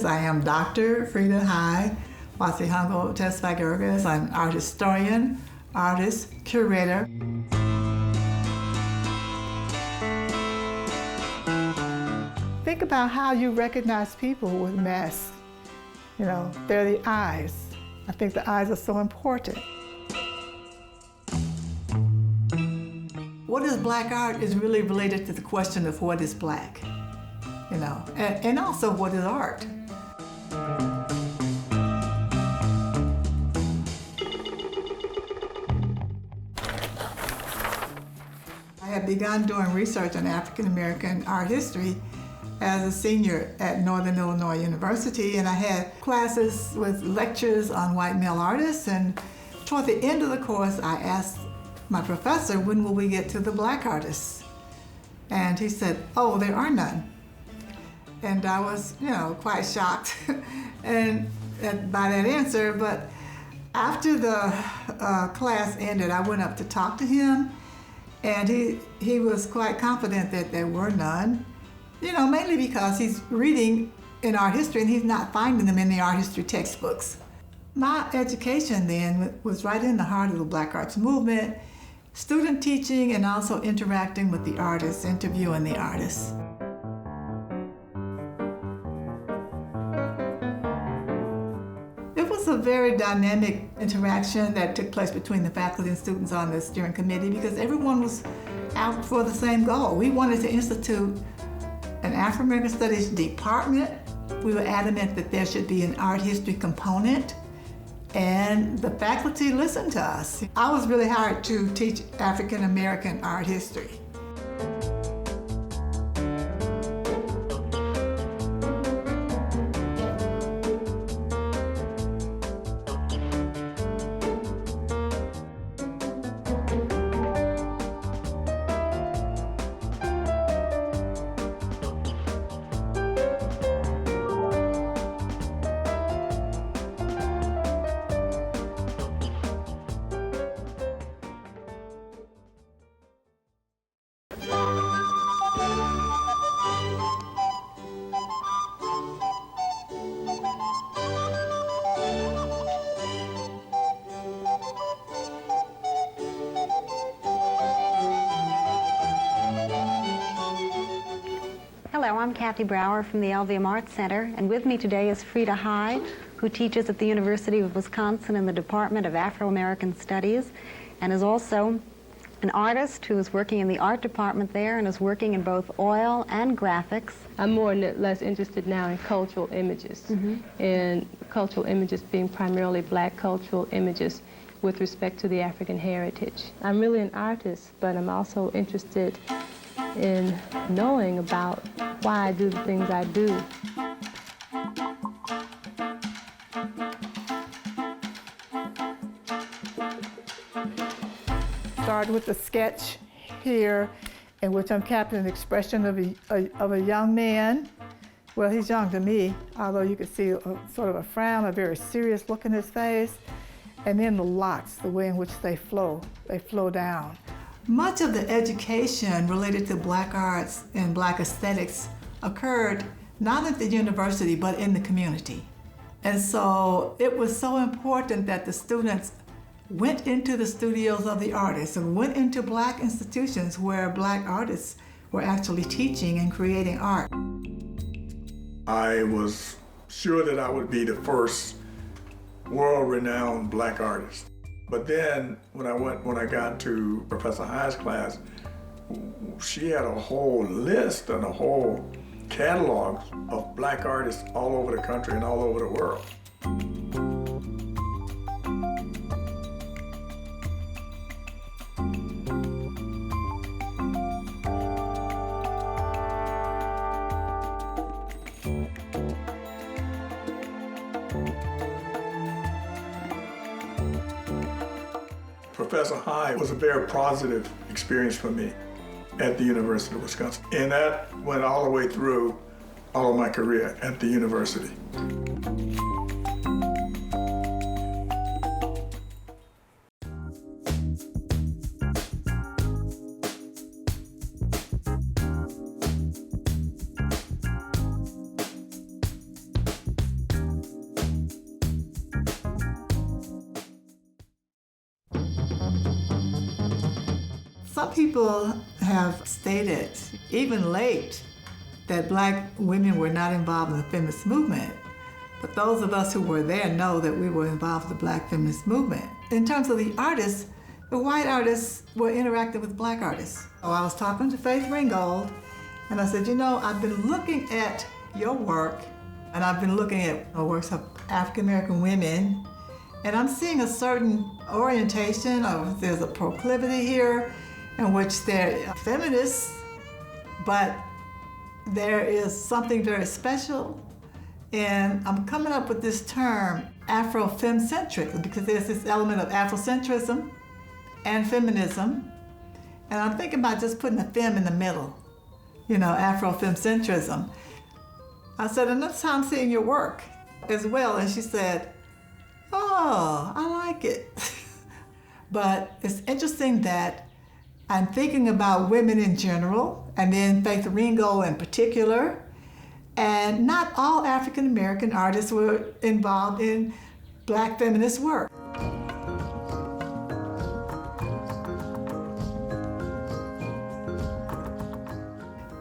I am Dr. Freida Hai Wasihango Tesfagerges. I'm an art historian, artist, curator. Think about how you recognize people with masks. You know, they're the eyes. I think the eyes are so important. What is black art is really related to the question of what is black, you know, and also what is art. I had begun doing research on African American art history as a senior at Northern Illinois University, and I had classes with lectures on white male artists, and toward the end of the course I asked my professor, when will we get to the black artists? And he said, oh, there are none. And I was, you know, quite shocked and by that answer, but after the class ended, I went up to talk to him, and he was quite confident that there were none, you know, mainly because he's reading in art history and he's not finding them in the art history textbooks. My education then was right in the heart of the Black Arts movement, student teaching and also interacting with the artists, interviewing the artists. It was a very dynamic interaction that took place between the faculty and students on the steering committee because everyone was out for the same goal. We wanted to institute an Afro-American Studies department. We were adamant that there should be an art history component, and the faculty listened to us. I was really hired to teach African American art history. Hello, I'm Kathy Brower from the LVM Arts Center, and with me today is Freida Hai, who teaches at the University of Wisconsin in the Department of Afro-American Studies, and is also an artist who is working in the art department there and is working in both oil and graphics. I'm more or less interested now in cultural images, and cultural images being primarily black cultural images with respect to the African heritage. I'm really an artist, but I'm also interested in knowing about why I do the things I do. Start with a sketch here in which I'm capturing the expression of a young man. Well, he's young to me, although you could see sort of a frown, a very serious look in his face. And then the locks, the way in which they flow down. Much of the education related to black arts and black aesthetics occurred not at the university, but in the community. And so it was so important that the students went into the studios of the artists and went into black institutions where black artists were actually teaching and creating art. I was sure that I would be the first world-renowned black artist. But then when I got to Professor Hai's class, she had a whole list and a whole catalog of black artists all over the country and all over the world. Professor Hai was a very positive experience for me at the University of Wisconsin. And that went all the way through all of my career at the university. some people have stated, even late, that black women were not involved in the feminist movement. But those of us who were there know that we were involved in the black feminist movement. In terms of the artists, the white artists were interacting with black artists. So I was talking to Faith Ringgold, and I said, you know, I've been looking at your work, and I've been looking at works of African American women, and I'm seeing a certain orientation, or there's a proclivity here in which they're feminists, but there is something very special. And I'm coming up with this term, Afrofemcentric, because there's this element of Afrocentrism and feminism. And I'm thinking about just putting a fem in the middle, you know, Afrofemcentrism. I said, and that's how I'm seeing your work as well. And she said, oh, I like it. But it's interesting that I'm thinking about women in general, and then Faith Ringgold in particular, and not all African American artists were involved in black feminist work.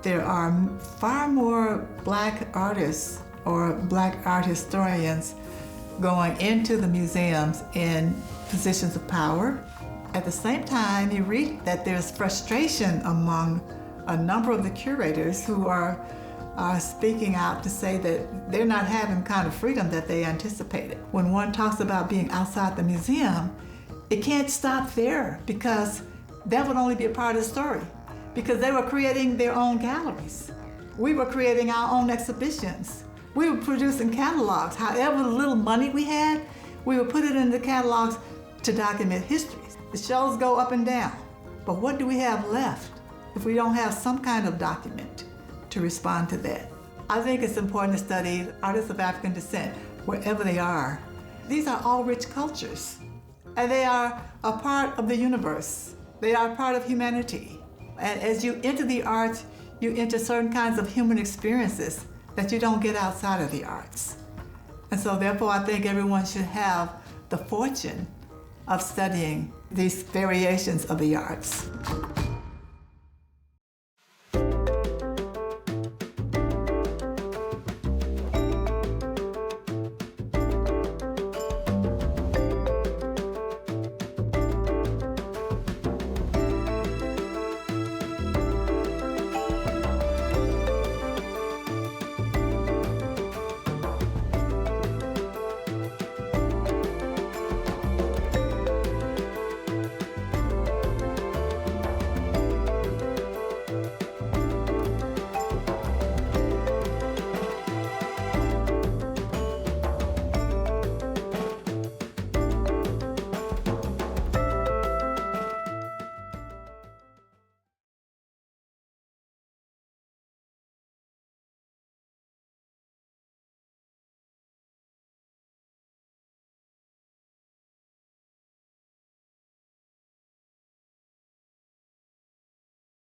There are far more black artists or black art historians going into the museums in positions of power. At the same time, you read that there's frustration among a number of the curators who are speaking out to say that they're not having kind of freedom that they anticipated. When one talks about being outside the museum, it can't stop there, because that would only be a part of the story, because they were creating their own galleries. We were creating our own exhibitions. We were producing catalogs. However little money we had, we would put it in the catalogs to document histories. The shows go up and down, but what do we have left if we don't have some kind of document to respond to that? I think it's important to study artists of African descent wherever they are. These are all rich cultures, and they are a part of the universe. They are a part of humanity. And as you enter the arts, you enter certain kinds of human experiences that you don't get outside of the arts. And so therefore, I think everyone should have the fortune of studying these variations of the arts.